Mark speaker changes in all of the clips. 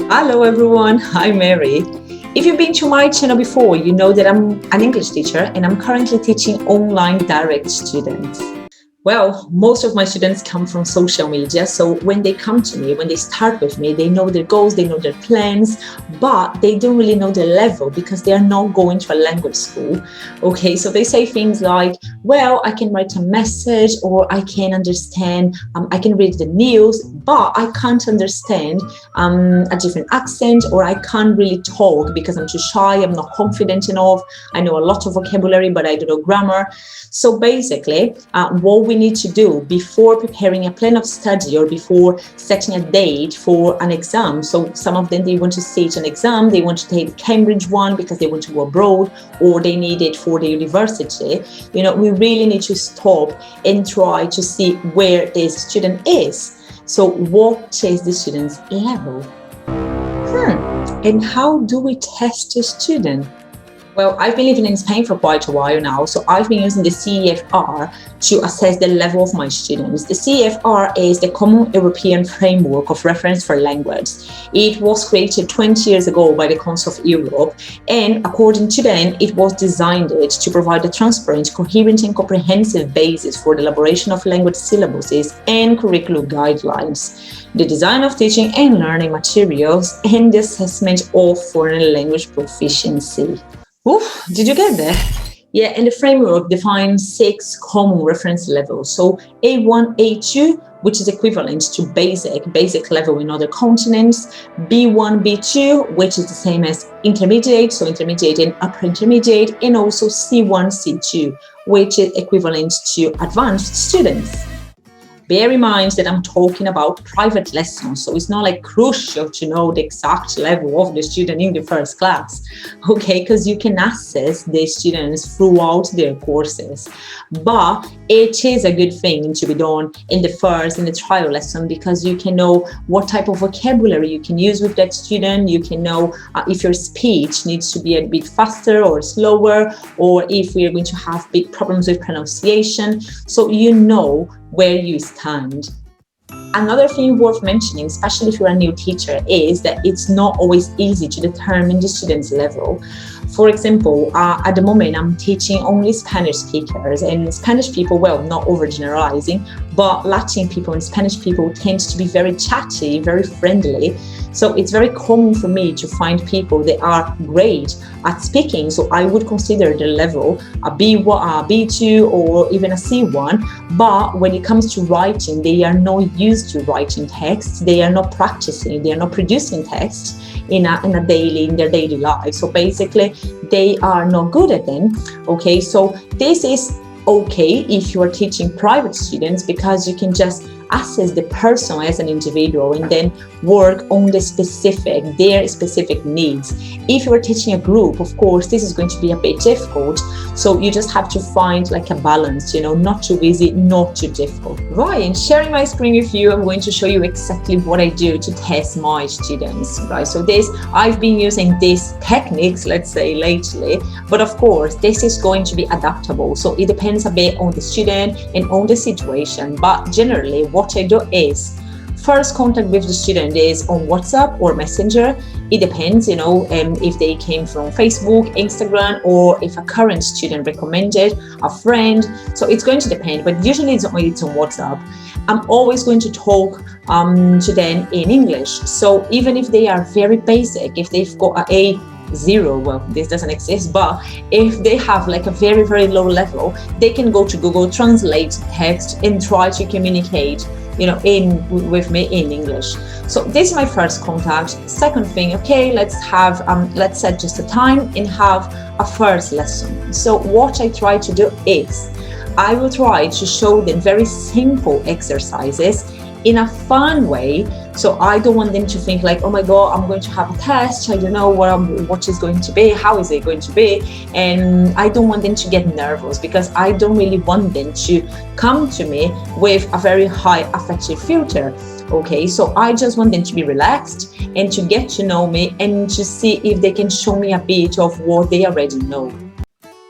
Speaker 1: Hello everyone, I'm Mary. If you've been to my channel before, you know that I'm an English teacher and I'm currently teaching online direct students. Well, most of my students come from social media, so when they come to me, when they start with me, they know their goals, they know their plans, but they don't really know the level because they are not going to a language school. Okay, so they say things like, well, I can write a message or I can understand, I can read the news, but I can't understand a different accent, or I can't really talk because I'm too shy, I'm not confident enough, I know a lot of vocabulary, but I don't know grammar. So basically, what we need to do before preparing a plan of study or before setting a date for an exam. So some of them, they want to sit an exam, they want to take the Cambridge one because they want to go abroad, or they need it for the university. You know, we really need to stop and try to see where this student is. So what is the student's level? And how do we test a student? Well, I've been living in Spain for quite a while now, so I've been using the CEFR to assess the level of my students. The CEFR is the Common European Framework of Reference for Language. It was created 20 years ago by the Council of Europe, and according to them, it was designed to provide a transparent, coherent and comprehensive basis for the elaboration of language syllabuses and curriculum guidelines, the design of teaching and learning materials, and the assessment of foreign language proficiency. Oof, did you get there? Yeah, and the framework defines 6 common reference levels. So A1, A2, which is equivalent to basic level in other continents, B1, B2, which is the same as intermediate, so intermediate and upper intermediate, and also C1, C2, which is equivalent to advanced students. Bear in mind that I'm talking about private lessons, so it's not like crucial to know the exact level of the student in the first class, okay, because you can assess the students throughout their courses. But it is a good thing to be done in the trial lesson, because you can know what type of vocabulary you can use with that student. You can know if your speech needs to be a bit faster or slower, or if we are going to have big problems with pronunciation, so you know where you stand. Another thing worth mentioning, especially if you're a new teacher, is that it's not always easy to determine the student's level. For example, at the moment I'm teaching only Spanish speakers, and Spanish people, well, not overgeneralizing, but Latin people and Spanish people tend to be very chatty, very friendly. So it's very common for me to find people that are great at speaking. So I would consider the level a B1, a B2, or even a C1. But when it comes to writing, they are not used to writing texts. They are not practicing. They are not producing text in their daily life. So basically, they are not good at them. Okay, so this is okay if you are teaching private students, because you can just assess the person as an individual and then work on their specific needs. If you are teaching a group, of course, this is going to be a bit difficult. So you just have to find like a balance, you know, not too easy, not too difficult. Right, and sharing my screen with you, I'm going to show you exactly what I do to test my students, right? So I've been using these techniques, let's say, lately, but of course, this is going to be adaptable. So it depends a bit on the student and on the situation, but generally what I do is, first contact with the student is on WhatsApp or Messenger. It depends, you know, if they came from Facebook, Instagram, or if a current student recommended a friend. So it's going to depend, but usually it's on WhatsApp. I'm always going to talk to them in English. So even if they are very basic, if they've got a A0, well, this doesn't exist, but if they have like a very, very low level, they can go to Google, translate text, and try to communicate, you know, with me in English. So this is my first contact. Second thing, okay, let's set just a time and have a first lesson. So what I try to do is, I will try to show them very simple exercises in a fun way. So I don't want them to think like, oh my God, I'm going to have a test. I don't know what is going to be, how is it going to be? And I don't want them to get nervous, because I don't really want them to come to me with a very high affective filter. Okay, so I just want them to be relaxed and to get to know me and to see if they can show me a bit of what they already know.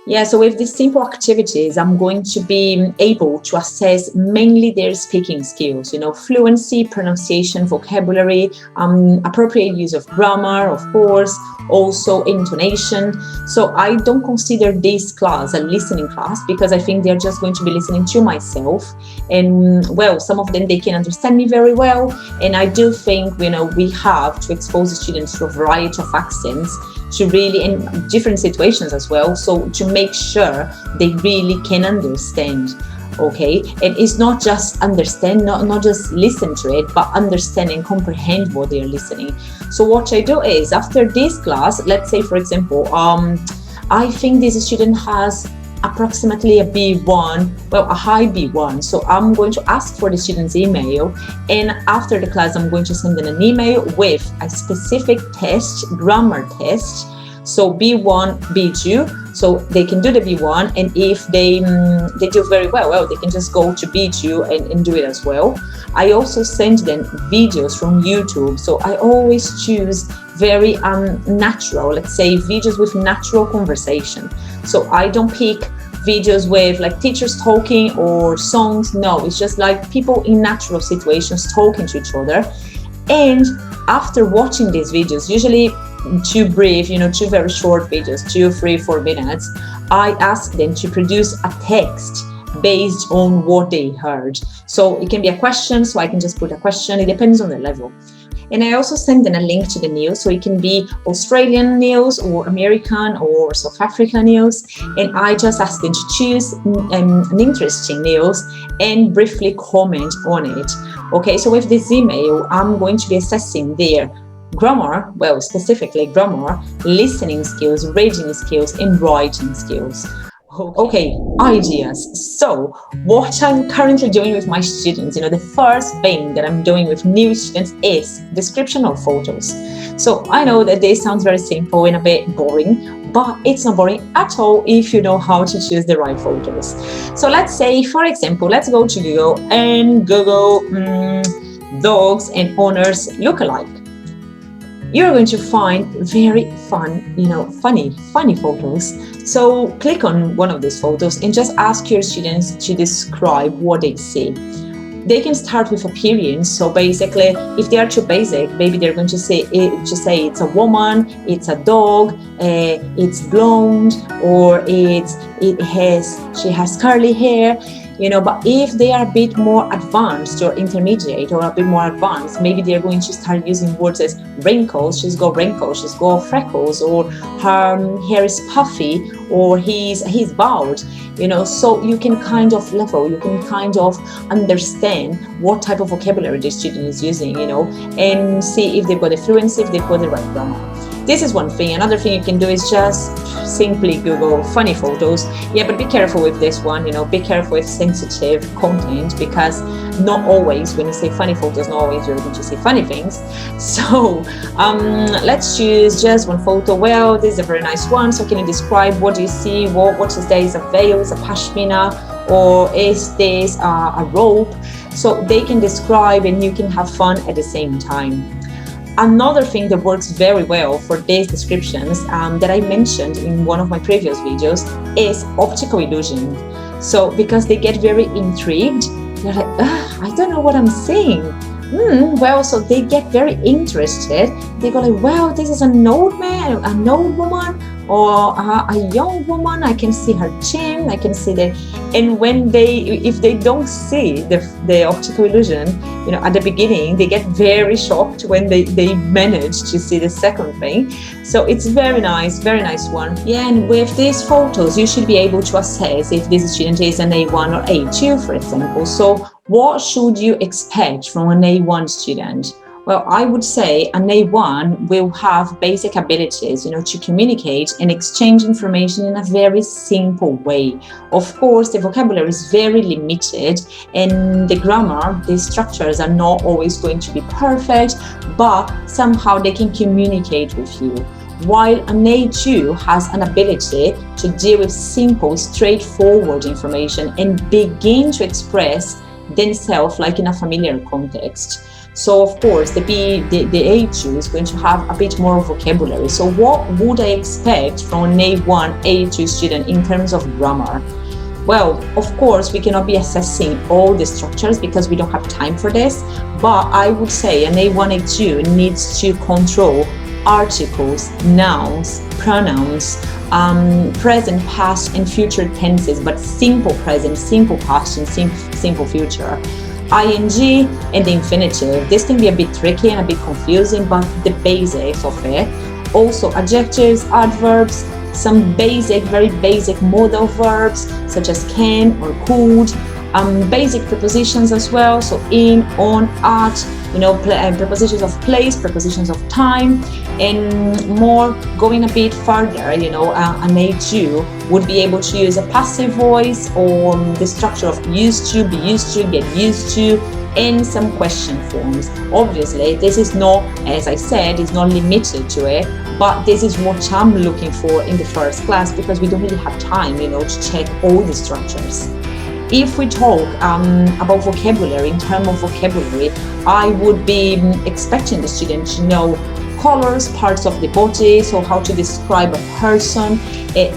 Speaker 1: Yeah, so with these simple activities, I'm going to be able to assess mainly their speaking skills, fluency, pronunciation, vocabulary, appropriate use of grammar, of course, also intonation. So I don't consider this class a listening class because I think they're just going to be listening to myself. And well, some of them, they can understand me very well. And I do think, we have to expose the students to a variety of accents, to really, in different situations as well, so to make sure they really can understand. Okay, and it's not just understand, not just listen to it, but understand and comprehend what they are listening. So what I do is, after this class, let's say for example, I think this student has approximately a B1, well, a high B1. So I'm going to ask for the student's email, and after the class, I'm going to send them an email with a specific test, grammar test. So B1, B2, so they can do the B1, and if they do very well, they can just go to B2 and do it as well. I also send them videos from YouTube. So I always choose very natural, let's say videos with natural conversation. So I don't pick videos with like teachers talking or songs. No, it's just like people in natural situations talking to each other. And after watching these videos, usually two brief, two very short videos, 2, 3, 4 minutes, I ask them to produce a text based on what they heard. So it can be a question, so I can just put a question. It depends on the level. And I also send them a link to the news, so it can be Australian news or American or South African news. And I just ask them to choose an interesting news and briefly comment on it. Okay, so with this email, I'm going to be assessing their grammar, well, specifically grammar, listening skills, reading skills, and writing skills. Okay, ideas. So what I'm currently doing with my students, the first thing that I'm doing with new students is description of photos. So I know that this sounds very simple and a bit boring, but it's not boring at all if you know how to choose the right photos. So let's say, for example, let's go to Google and Google dogs and owners look-alike. You're going to find very fun, funny photos. So click on one of these photos and just ask your students to describe what they see. They can start with appearance. So basically, if they are too basic, maybe they're going to say it's a woman, it's a dog, it's blonde, or she has curly hair. But if they are a bit more advanced or intermediate or a bit more advanced, maybe they're going to start using words as wrinkles, she's got freckles, or her hair is puffy, or he's bald, so you can kind of understand what type of vocabulary the student is using, and see if they've got the fluency, if they've got the right grammar. This is one thing. Another thing you can do is just simply Google funny photos. Yeah, but be careful with this one, be careful with sensitive content, because not always, when you say funny photos, not always you're going to see funny things. So let's choose just one photo. Well, this is a very nice one. So can you describe what do you see? What is there? Is a veil, is a pashmina, or is this a rope? So they can describe and you can have fun at the same time. Another thing that works very well for these descriptions that I mentioned in one of my previous videos is optical illusion. So because they get very intrigued, they're like, I don't know what I'm seeing. Well, so they get very interested. They go like, well, this is an old man, an old woman, or a young woman. I can see her chin, I can see and if they don't see the optical illusion, at the beginning, they get very shocked when they manage to see the second thing. So it's very nice one. Yeah, and with these photos, you should be able to assess if this student is an A1 or A2, for example. So what should you expect from an A1 student? Well, I would say an A1 will have basic abilities, to communicate and exchange information in a very simple way. Of course, the vocabulary is very limited, and the grammar, the structures are not always going to be perfect, but somehow they can communicate with you. While an A2 has an ability to deal with simple, straightforward information and begin to express themselves like in a familiar context. So of course the A2 is going to have a bit more vocabulary. So what would I expect from an A1, A2 student in terms of grammar? Well, of course, we cannot be assessing all the structures because we don't have time for this, but I would say an A1, A2 needs to control articles, nouns, pronouns, present, past, and future tenses, but simple present, simple past, and simple future. ING and the infinitive, this can be a bit tricky and a bit confusing, but the basics of it. Also adjectives, adverbs, some basic, very basic modal verbs such as can or could, basic prepositions as well, so in, on, at, prepositions of place, prepositions of time, and more going a bit further, an A2 would be able to use a passive voice or the structure of used to, be used to, get used to, and some question forms. Obviously, this is not, as I said, is not limited to it, but this is what I'm looking for in the first class because we don't really have time, to check all the structures. If we talk about vocabulary, in terms of vocabulary, I would be expecting the student to know colors, parts of the body, so how to describe a person,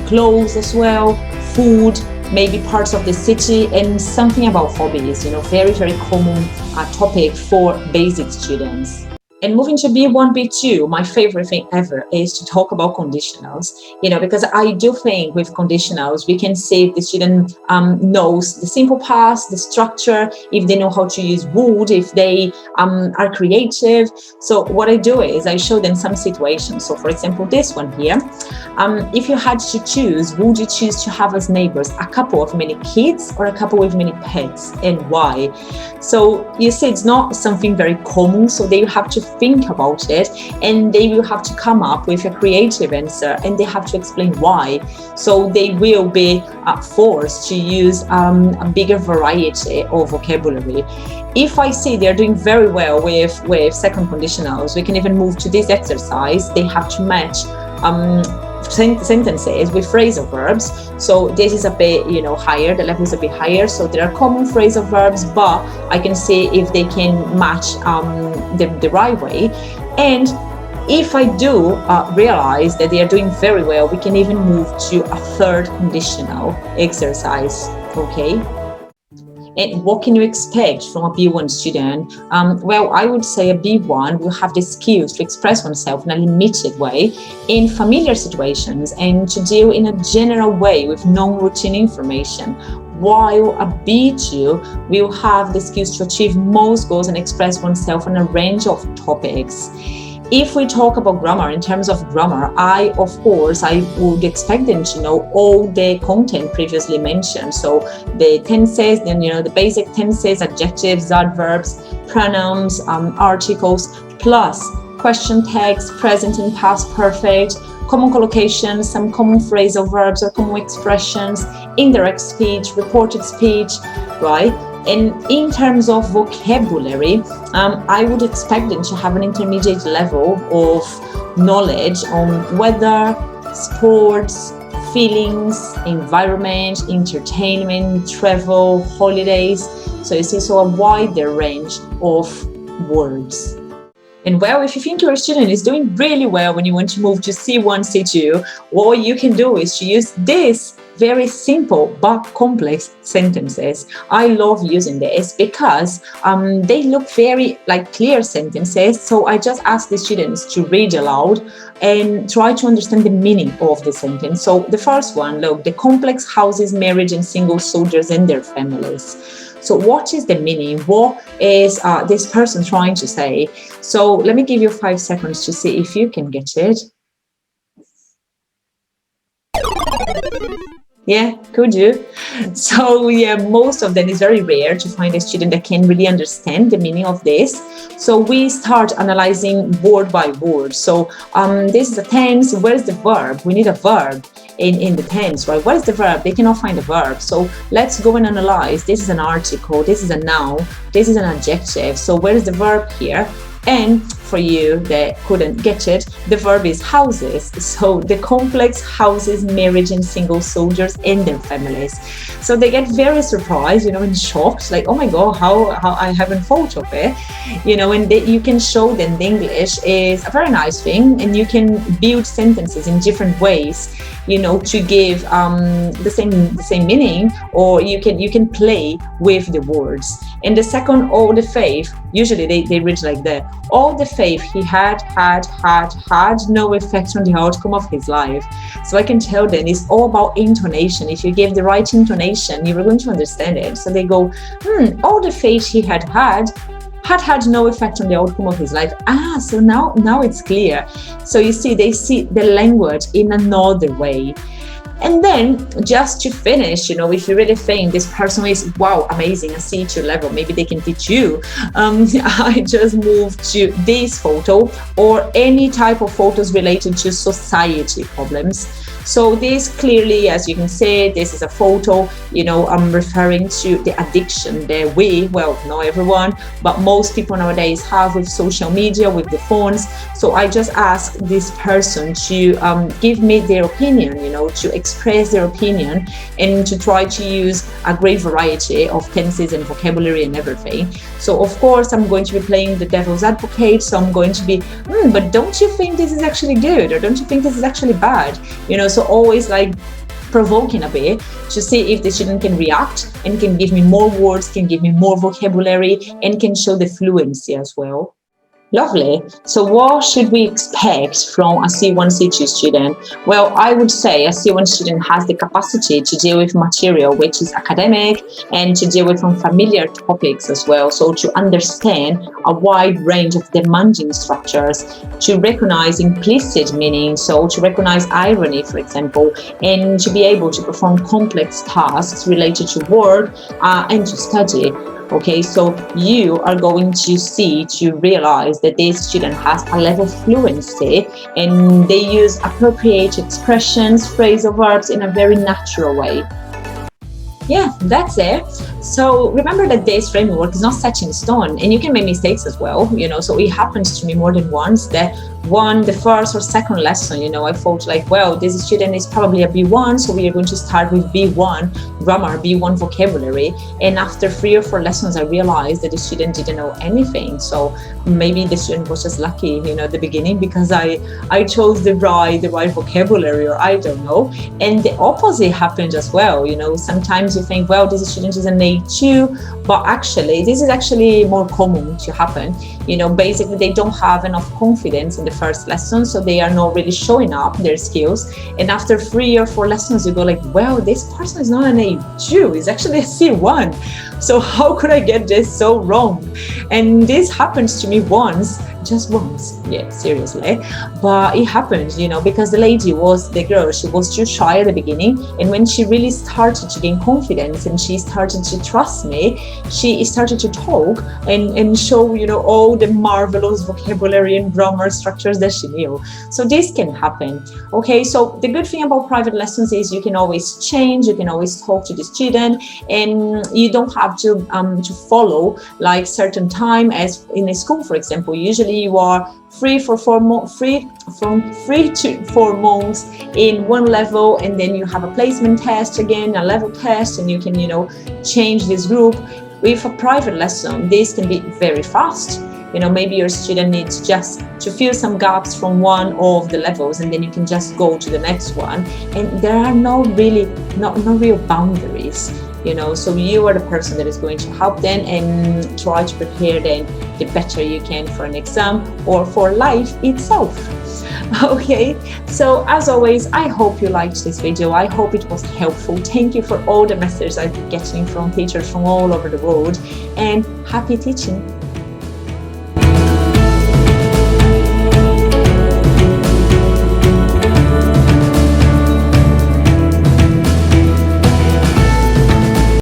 Speaker 1: clothes as well, food, maybe parts of the city, and something about hobbies, very, very common topic for basic students. And moving to B1, B2, my favorite thing ever is to talk about conditionals, because I do think with conditionals, we can see if the student knows the simple past, the structure, if they know how to use would, if they are creative. So what I do is I show them some situations. So for example, this one here, if you had to choose, would you choose to have as neighbors a couple of many kids or a couple with many pets, and why? So you see, it's not something very common, so they have to think about it and they will have to come up with a creative answer and they have to explain why. So they will be forced to use a bigger variety of vocabulary. If I see they're doing very well with second conditionals, we can even move to this exercise. They have to match sentences with phrasal verbs. So this is a bit higher, the level is a bit higher, so there are common phrasal verbs, but I can see if they can match the right way. And if I do realize that they are doing very well, we can even move to a third conditional exercise. Okay. And what can you expect from a B1 student? Well, I would say a B1 will have the skills to express oneself in a limited way in familiar situations and to deal in a general way with non-routine information, while a B2 will have the skills to achieve most goals and express oneself on a range of topics. If we talk about grammar, in terms of grammar, I would expect them to know all the content previously mentioned. So the tenses, then the basic tenses, adjectives, adverbs, pronouns, articles, plus question tags, present and past perfect, common collocations, some common phrasal verbs or common expressions, indirect speech, reported speech, right? And in terms of vocabulary, I would expect them to have an intermediate level of knowledge on weather, sports, feelings, environment, entertainment, travel, holidays. So you see, so a wider range of words. And well, if you think your student is doing really well when you want to move to C1, C2, what you can do is to use this very simple but complex sentences. I love using this because they look very like clear sentences. So I just ask the students to read aloud and try to understand the meaning of the sentence. So the first one, look, the complex houses, marriage and single soldiers and their families. So what is the meaning? What is this person trying to say? So let me give you 5 seconds to see if you can get it. Yeah, could you? So yeah, most of them is very rare to find a student that can really understand the meaning of this. So we start analyzing word by word. So this is a tense. Where is the verb? We need a verb in the tense, right? What is the verb? They cannot find the verb. So let's go and analyze. This is an article. This is a noun. This is an adjective. So where is the verb here? And for you that couldn't get it, the verb is houses. So the complex houses marriage and single soldiers and their families. So they get very surprised, and shocked, like, oh my God, how I haven't thought of it, and you can show them the English is a very nice thing, and you can build sentences in different ways, to give the same meaning, or you can play with the words. And the second, all the faith, usually they read like that. All the faith he had no effect on the outcome of his life. So I can tell them it's all about intonation. If you give the right intonation, you're going to understand it. So they go, all the faith he had no effect on the outcome of his life. So now it's clear. So you see, they see the language in another way. And then just to finish, if you really think this person is, wow, amazing, a C2 level, maybe they can teach you. I just moved to this photo or any type of photos related to society problems. So this clearly, as you can see, this is a photo, I'm referring to the addiction that not everyone, but most people nowadays have with social media, with the phones. So I just asked this person to give me their opinion, to express their opinion and to try to use a great variety of tenses and vocabulary and everything. So of course, I'm going to be playing the devil's advocate. So I'm going to be, but don't you think this is actually good? Or don't you think this is actually bad? So always like provoking a bit to see if the student can react and can give me more words, can give me more vocabulary, and can show the fluency as well. Lovely. So what should we expect from a C1, C2 student? Well, I would say a C1 student has the capacity to deal with material which is academic and to deal with unfamiliar topics as well. So to understand a wide range of demanding structures, to recognize implicit meaning, so to recognize irony, for example, and to be able to perform complex tasks related to work and to study. Okay, so you are going to realize that this student has a level of fluency and they use appropriate expressions, phrasal verbs in a very natural way. Yeah, that's it. So remember that this framework is not set in stone and you can make mistakes as well, so it happens to me more than once that the first or second lesson, I thought like, well, this student is probably a B1, so we are going to start with B1 grammar, B1 vocabulary. And after 3 or 4 lessons, I realized that the student didn't know anything. So maybe the student was just lucky, at the beginning because I chose the right vocabulary, or I don't know. And the opposite happened as well. Sometimes you think, well, this student is an A2, but actually, this is actually more common to happen. Basically, they don't have enough confidence in the first lesson, so they are not really showing up their skills. And after 3 or 4 lessons, you go like, well, this person is not an A2, he's actually a C1. So how could I get this so wrong? And this happens to me just once, yeah, seriously. But it happened, because the girl, she was too shy at the beginning. And when she really started to gain confidence and she started to trust me, she started to talk and show, all the marvelous vocabulary and grammar structures that she knew. So this can happen. Okay, so the good thing about private lessons is you can always change, you can always talk to the student, and you don't have to follow like certain time as in a school, for example. Usually you are free from 3 to 4 months in one level, and then you have a placement test again, a level test, and you can change this group. With a private lesson, this can be very fast. Maybe your student needs just to fill some gaps from one of the levels, and then you can just go to the next one. And there are no real boundaries. So you are the person that is going to help them and try to prepare them the better you can for an exam or for life itself. Okay, so as always, I hope you liked this video. I hope it was helpful. Thank you for all the messages I've been getting from teachers from all over the world, and happy teaching.